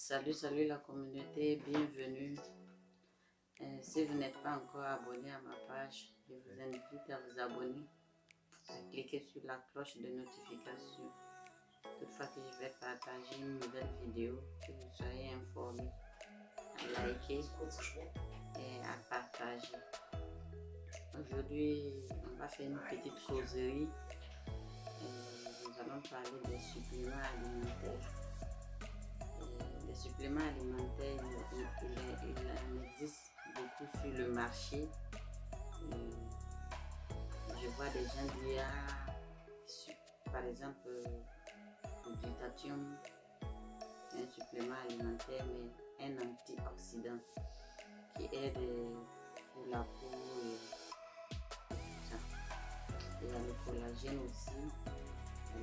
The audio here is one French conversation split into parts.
Salut la communauté, bienvenue. Si vous n'êtes pas encore abonné à ma page, je vous invite à vous abonner, à cliquer sur la cloche de notification. Toutefois que je vais partager une nouvelle vidéo, que vous soyez informés, à liker et à partager. Aujourd'hui, on va faire une petite causerie. Nous allons parler des suppléments alimentaires. Les suppléments alimentaires, il en existe beaucoup sur le marché. Je vois des gens dire, par exemple, le glutathion, un supplément alimentaire, mais un antioxydant qui aide pour la peau et tout ça. Il y a le collagène aussi,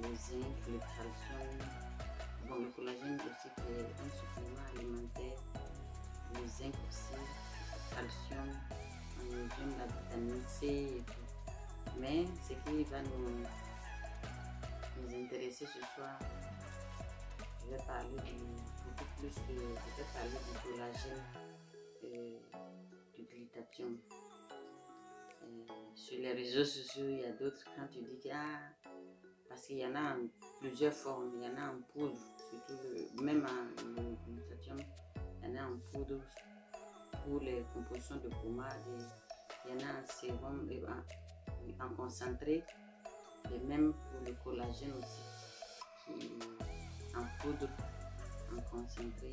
le zinc, le calcium. Bon, le collagène aussi qui est un supplément alimentaire, le zinc aussi, le calcium, magnésium, la vitamine C et tout. Mais ce qui va nous intéresser ce soir, je vais parler beaucoup plus, je vais parler du collagène et du glutathion. Sur les réseaux sociaux, il y a d'autres, quand tu dis que parce qu'il y en a en plusieurs formes, il y en a en poudre, surtout même en glutathion, il y en a en poudre pour les compositions de pommade, il y en a en sérum et en concentré, et même pour le collagène aussi, qui est en poudre, en concentré,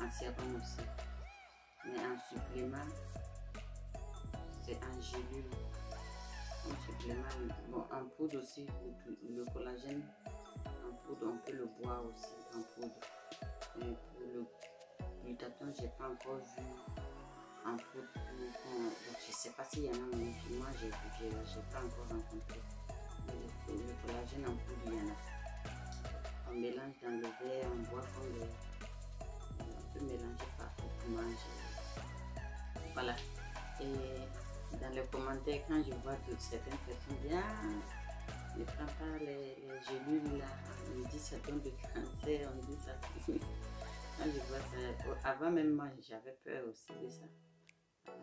en sérum aussi. Mais en supplément, c'est en gélule. Un supplément, bon, en poudre aussi, le collagène en poudre, on peut le boire aussi en poudre. Mais pour le glutathion, je n'ai pas encore vu en poudre. Donc, je ne sais pas s'il y en a, mais moi, je n'ai pas encore rencontré. Le collagène en poudre, il y en a. On mélange dans le verre, on boit comme on peut mélanger partout pour manger. Voilà. Et dans les commentaires, quand je vois que certaines personnes disent ne prends pas les gélules là, on dit ça donne du cancer, on dit ça. Quand je vois ça, avant même moi j'avais peur aussi de ça.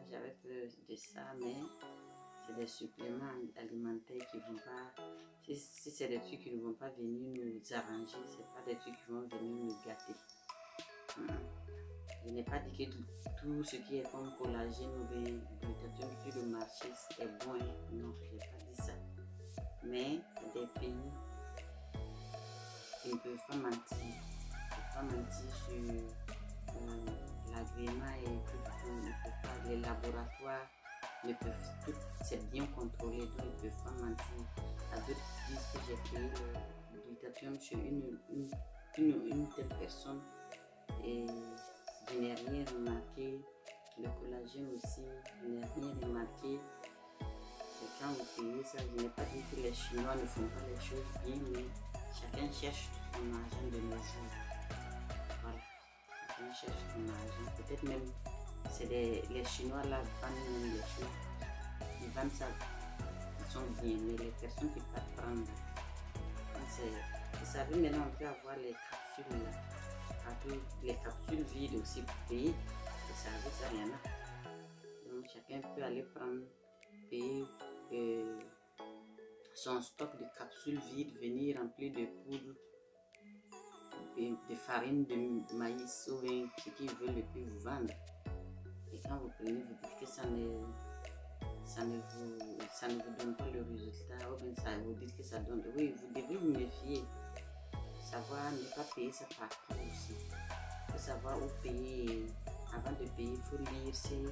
J'avais peur de ça, mais c'est des suppléments alimentaires qui vont pas. Si c'est des trucs qui ne vont pas venir nous arranger, c'est pas des trucs qui vont venir nous gâter. Je n'ai pas dit que tout ce qui est comme collagène ou glutathion sur le marché est bon. Non, je n'ai pas dit ça. Mais des pays, ils ne peuvent pas mentir. Ils ne peuvent pas mentir sur l'agrément et tout. Les laboratoires ne peuvent tout. C'est bien contrôlé, donc ils ne peuvent pas mentir. À d'autres qui disent que j'ai payé le glutathion chez une telle personne et je n'ai rien remarqué. Le collagène aussi, je n'ai rien remarqué. C'est quand vous payez ça, je n'ai pas dit que les Chinois ne font pas les choses bien, mais chacun cherche son argent de nos jours. Voilà, chacun cherche son argent. Peut-être même, c'est les Chinois là vendent même les choses. Ils vendent ça, ils sont bien, mais les personnes qui partent prendre, vous savez, maintenant on peut avoir les capsules là. Les capsules vides aussi pour payer, vous savez, ça y en a. Donc chacun peut aller prendre, payer son stock de capsules vides, venir remplir de poudre, de farine de maïs ou bien ce qu'ils veulent et puis vous vendre. Et quand vous prenez, vous dites que ça ne vous donne pas le résultat, ou bien ça vous dites que ça donne. Oui, vous devez vous méfier. Savoir ne pas payer ça partout aussi. Il faut savoir où payer. Avant de payer, il faut lire sur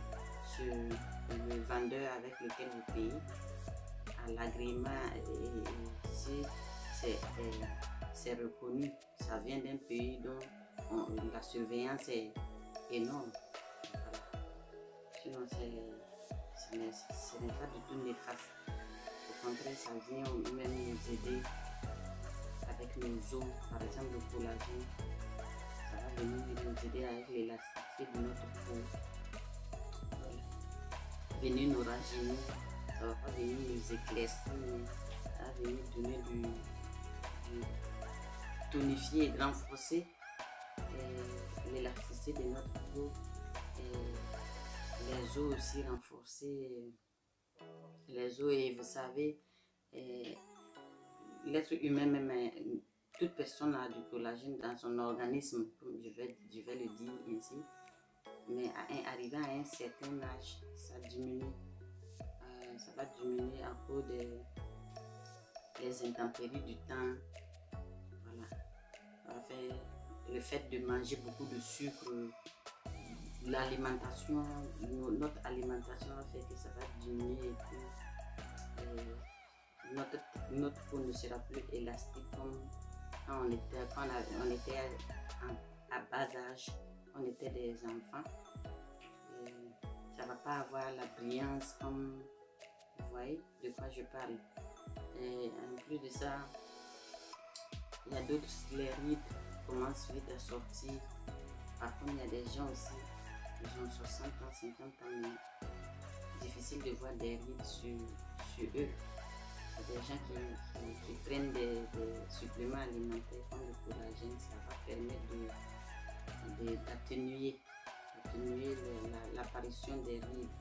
le vendeur avec lequel vous payez, à l'agrément, si c'est reconnu. Ça vient d'un pays dont la surveillance est énorme. Voilà. Sinon, ce n'est pas du tout néfaste. Au contraire, ça vient même nous aider avec nos os, par exemple le collagène, ça va venir nous aider avec l'élasticité de notre peau. Voilà. Venir nous rajeunir, ça ne va pas venir nous éclaircir, mais ça va venir donner tonifier et de renforcer l'élasticité de notre peau. Les os aussi, renforcer les os. Et vous savez, l'être humain, même toute personne a du collagène dans son organisme, comme je vais le dire ainsi. Mais arrivé à un certain âge, ça diminue. Ça va diminuer à cause des intempéries du temps. Voilà. Le fait de manger beaucoup de sucre, l'alimentation, notre alimentation va faire que ça va diminuer et que notre peau ne sera plus élastique comme quand on était à bas âge, on était des enfants. Et ça ne va pas avoir la brillance comme, vous voyez de quoi je parle. Et en plus de ça, il y a d'autres, les rides commencent vite à sortir. Par contre, il y a des gens aussi, ils ont 60 ans, 50 ans, mais difficile de voir des rides sur eux. Il y a des gens qui prennent des suppléments alimentaires comme le collagène, ça va permettre d'atténuer l'apparition des rides,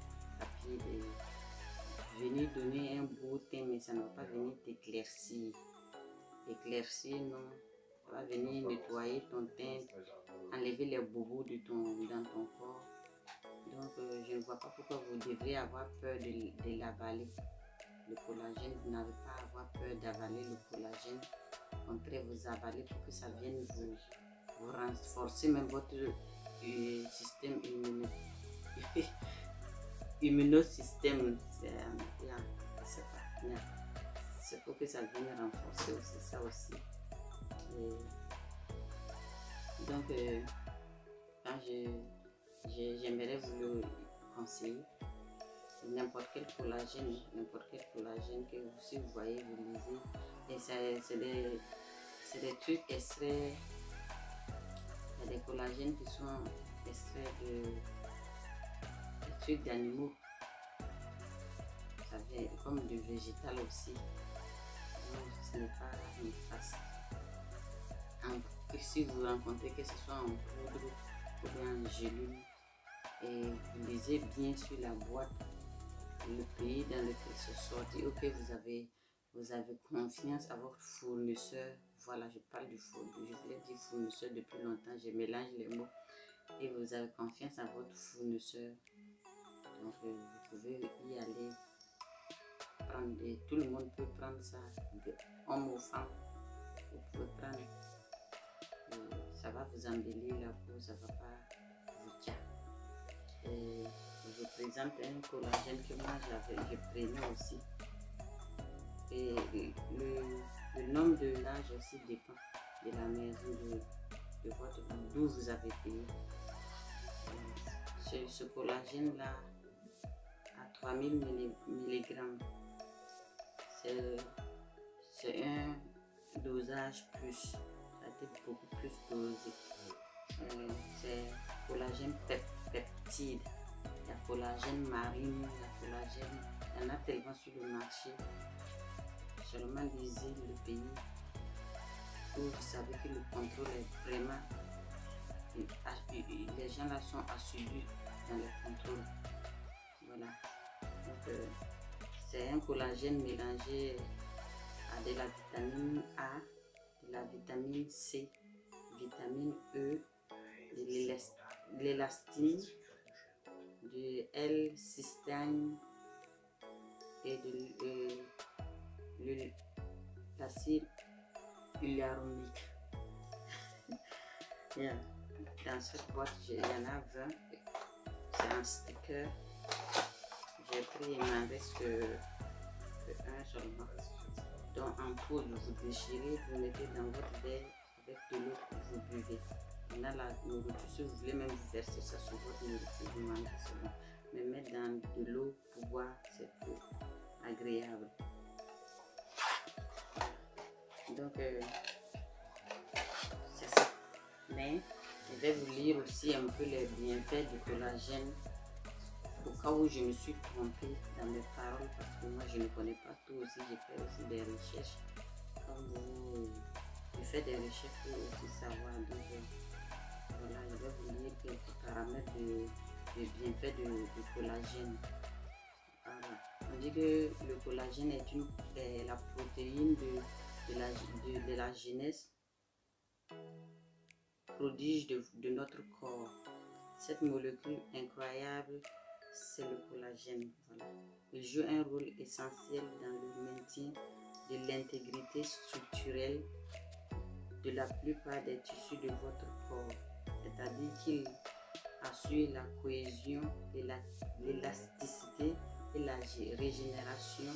de venir donner un beau teint, mais ça ne va pas venir t'éclaircir. Éclaircir, non. Ça va venir nettoyer ton teint, enlever les bobos dans ton corps. Donc, je ne vois pas pourquoi vous devriez avoir peur de l'avaler. Le collagène, vous n'avez pas à avoir peur d'avaler le collagène. Au contraire, vous avalez pour que ça vienne vous renforcer même votre système immunosystème. C'est pour que ça vienne renforcer aussi ça aussi. Donc, quand j'aimerais vous le conseiller, n'importe quel collagène que si vous voyez, vous lisez, et c'est des trucs extraits. Il y a des collagènes qui sont extraits de trucs d'animaux. Ça vient comme du végétal aussi. Donc, ce n'est pas néfaste. Si vous rencontrez que ce soit en poudre ou bien en gélule, et vous lisez bien sur la boîte le pays dans lequel c'est sorti, ok, vous avez confiance à votre fournisseur. Voilà, je parle je voulais dire fournisseur depuis longtemps, je mélange les mots. Et vous avez confiance à votre fournisseur. Donc, vous pouvez y aller prendre, et tout le monde peut prendre ça, homme ou femme, vous pouvez prendre. Ça va vous embellir la peau, ça ne va pas vous tirer. Et je vous présente un collagène que moi je prenais aussi. Et le nombre de l'âge aussi dépend de la maison d'où vous avez payé. Ce collagène là à 3000 mg, c'est un dosage plus, ça a été beaucoup plus dosé. C'est collagène peptide, il y a collagène marine, il y a collagène, il y en a tellement sur le marché. Seulement lisez le pays où vous savez que le contrôle est vraiment, les gens là sont assidus dans le contrôle. Voilà. Donc, c'est un collagène mélangé à de la vitamine A, de la vitamine C, vitamine E, de l'élastine, de L-cystine et de l'acide hyaluronique. Yeah. Dans cette boîte, il y en a 20. C'est un sticker. J'ai pris, il m'en reste que un seulement. Donc en poudre, vous déchirez, vous mettez dans votre verre avec de l'eau, vous buvez. On a la nourriture, si vous voulez même vous verser ça sur votre nourriture, vous mangez, c'est bon. Mais mettre dans de l'eau pour boire, c'est plus agréable. Donc, c'est ça. Mais, je vais vous lire aussi un peu les bienfaits du collagène. Au cas où je me suis trompée dans mes paroles, parce que moi je ne connais pas tout aussi, j'ai fait aussi des recherches comme vous, fais des recherches pour aussi savoir. Donc voilà, je vais vous lire quelques paramètres de bienfaits du collagène. Voilà. On dit que le collagène est la protéine de la jeunesse, prodige de notre corps. Cette molécule incroyable, c'est le collagène. Voilà. Il joue un rôle essentiel dans le maintien de l'intégrité structurelle de la plupart des tissus de votre corps. C'est-à-dire qu'il assure la cohésion et l'élasticité et la régénération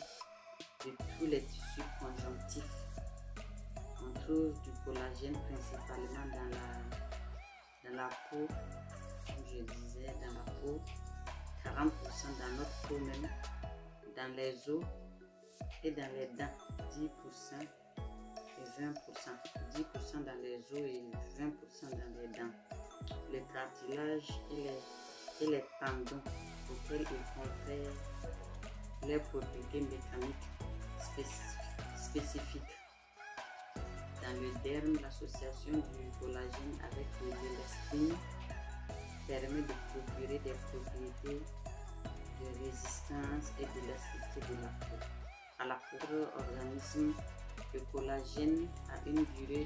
de tous les tissus conjonctifs. On trouve du collagène principalement dans la peau, comme je disais, dans la peau, 40% dans notre peau même, dans les os et dans les dents, 10% et 20%. 10% dans les os et 20% dans les dents. Le cartilage et les tendons auxquels il confère les propriétés mécaniques spécifiques. Dans le derme, l'association du collagène avec de l'élastine permet de procurer des propriétés de résistance et d'élasticité de la peau. À la peau, organisme, le collagène a une durée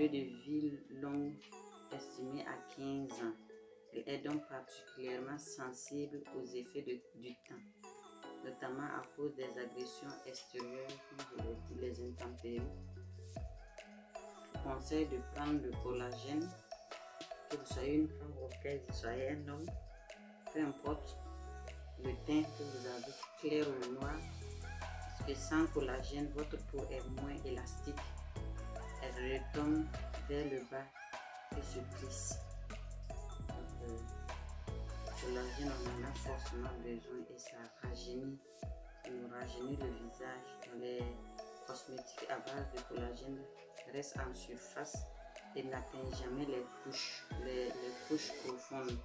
de vie longue estimée à 15 ans. Elle est donc particulièrement sensible aux effets du temps, notamment à cause des agressions extérieures, comme je l'ai dit, les intempéries. Je vous conseille de prendre le collagène, que vous soyez une femme ou que vous soyez un homme, peu importe le teint que vous avez, clair ou noir, parce que sans collagène, votre peau est moins élastique. Elle retombe vers le bas et se plisse. Donc, le collagène, on en a forcément besoin et ça nous rajeunit le visage. Les cosmétiques à base de collagène restent en surface et n'atteignent jamais les couches profondes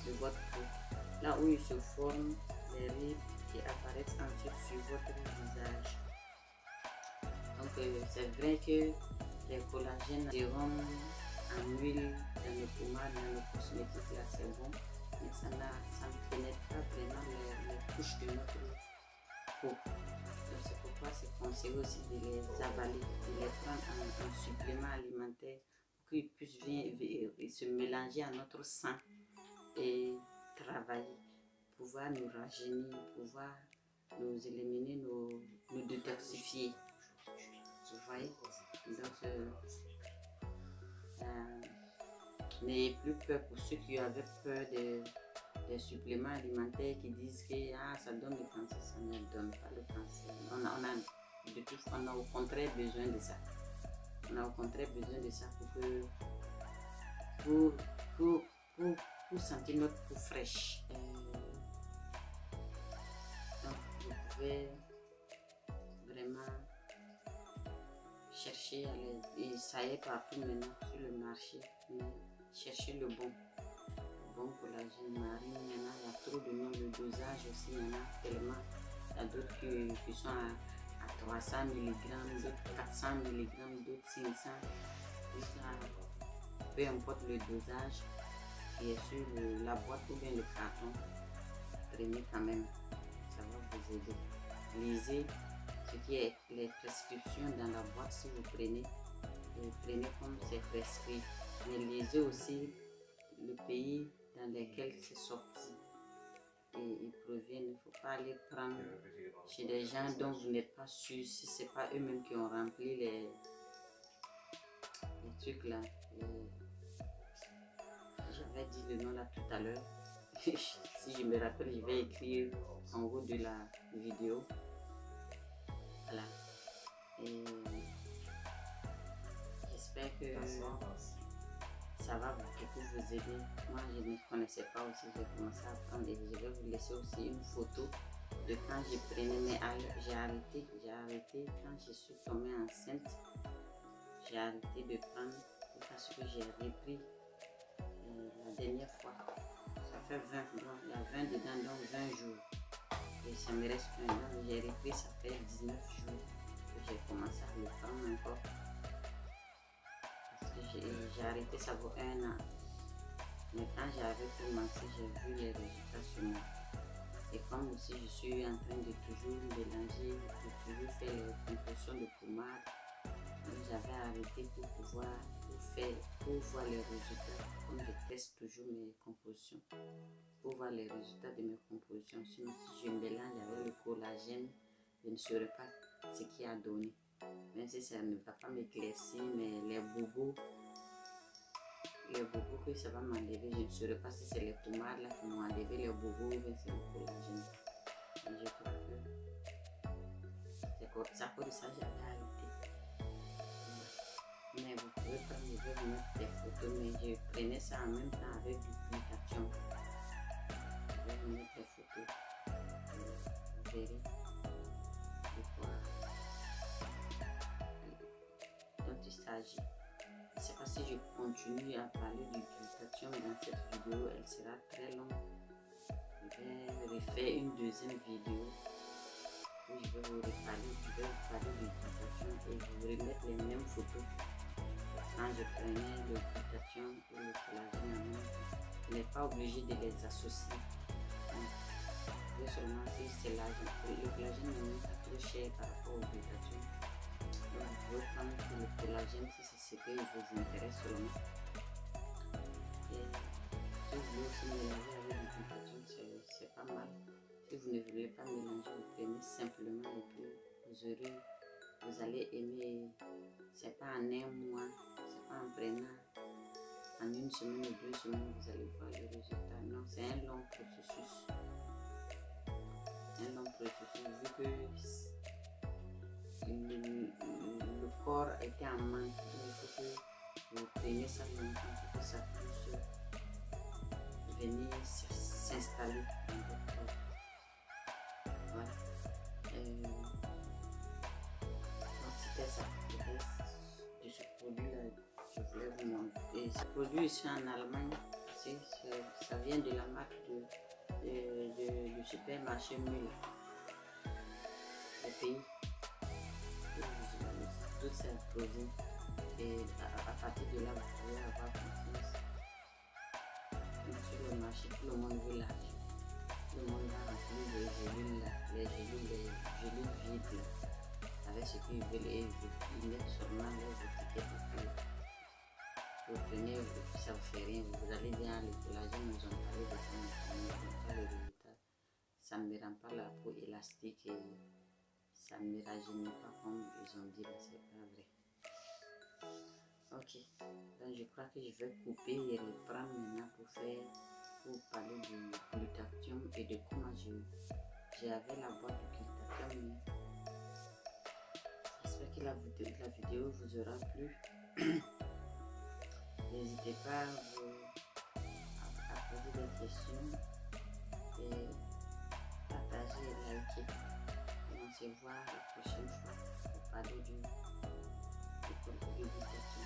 de votre peau, là où ils se forment les rides qui apparaissent ensuite sur votre visage. Donc c'est vrai que les collagènes sérums en huile, dans le pommade, dans le cosmétique, là c'est bon, mais ça ne pénètre pas vraiment les couches de notre peau. Donc c'est pourquoi c'est conseillé aussi de les avaler, de les prendre en supplément alimentaire pour qu'ils puissent venir se mélanger à notre sang et travailler, pouvoir nous rajeunir, pouvoir nous éliminer, nous détoxifier. Vous voyez? Donc, n'ayez plus peur pour ceux qui avaient peur des suppléments alimentaires qui disent que ça donne le cancer, ça ne donne pas le cancer. On a au contraire besoin de ça. On a au contraire besoin de ça pour sentir notre peau fraîche. Donc, vous pouvez vraiment chercher et ça y est partout maintenant sur le marché, mais cherchez le bon collagène marine. Maintenant il y a trop de noms, le dosage aussi, il y en a tellement. Il y a d'autres qui sont à 300 mg, d'autres 400 mg, d'autres 500. Peu importe le dosage qui est sur la boîte ou bien le carton, prenez quand même, ça va vous aider. Lisez ce qui est les prescriptions dans la boîte. Si vous prenez comme c'est prescrit, mais lisez aussi le pays dans lequel c'est sorti et il provient. Il ne faut pas aller prendre chez des gens dont vous n'êtes pas sûr si c'est pas eux-mêmes qui ont rempli les trucs là. J'avais dit le nom là tout à l'heure. Si je me rappelle, je vais écrire en haut de la vidéo. Voilà. Et j'espère que ça va beaucoup vous aider. Moi, je ne connaissais pas aussi, j'ai commencé à apprendre et je vais vous laisser aussi une photo de quand je prenais, mais j'ai arrêté quand je suis tombée enceinte. J'ai arrêté de prendre parce que j'ai repris la dernière fois. Ça fait 20, donc il y a 20 dedans, donc 20 jours. Et ça me reste plein. Donc j'ai repris, ça fait 19 jours que j'ai commencé à le prendre encore. Parce que j'ai arrêté, ça vaut 1 an. Mais quand j'avais commencé, j'ai vu les résultats sur moi. Et comme aussi je suis en train de toujours mélanger, de toujours faire les compositions de pommade, j'avais arrêté pour pouvoir pour voir les résultats. Comme je teste toujours mes compositions, pour voir les résultats de mes compositions. Sinon, si je mélange avec le collagène, je ne saurais pas ce qu'il a donné. Même si ça ne va pas m'éclaircir, mais les bobos que ça va m'enlever, je ne saurais pas si c'est les pommades là qui m'ont enlevé les bobos ou bien c'est le collagène. Mais je crois que c'est à cause de ça que j'avais arrêté. Mais vous pouvez pas me dire vous mettre des photos, mais je prenais ça en même temps avec duplication. Je vais vous mettre les photos. Vous verrez de quoi dont il s'agit. Je ne sais pas si je continue à parler d'utilisation dans cette vidéo, elle sera très longue. Je vais refaire une deuxième vidéo où je vais vous parler d'utilisation et je vais remettre les mêmes photos. Quand je prenais l'utilisation ou le collagène en même temps, vous n'êtes pas obligé de les associer. Donc, seulement si c'est l'argent. Le collagène n'est même pas trop cher par rapport aux l'utilisation. Donc, vous pouvez prendre le collagène si c'est ce qui vous intéresse seulement. Et si vous voulez aussi mélanger avec l'utilisation, c'est pas mal. Si vous ne voulez pas mélanger, vous prenez simplement et puis vous allez aimer. C'est pas en 1 mois, c'est pas en prenant en 1 semaine ou 2 semaines, vous allez voir le résultat. Non, c'est un long processus. Un long processus, vu que le corps était en manque. Il faut que vous preniez ça longtemps pour que ça puisse venir s'installer dans votre corps. Voilà. Donc c'était ça. De ce produit-là, je voulais vous montrer. Ce produit ici en Allemagne, ça vient de la marque du supermarché Müller. Le pays. Tout ces produits. Et à partir de là, vous pouvez avoir confiance. Sur le marché, tout le monde veut l'acheter. Tout le monde a rempli les gélules vides là, avec ce qu'ils veulent et ils mettent seulement les étiquettes et puis vous prenez et puis ça ne vous fait rien. Vous allez bien le collagène, nous ont parlé de ça, mais ça ne donne pas le résultat. Ça ne me rend pas la peau élastique et ça ne me rajeunit pas comme ils ont dit là, c'est pas vrai. Ok, donc je crois que je vais couper et reprendre maintenant pour parler du glutathion et de comment j'avais la boîte de glutathion. J'espère que la vidéo vous aura plu. N'hésitez pas à poser des questions et partager et liker. Et on se voit la prochaine fois pour parler du glutathion.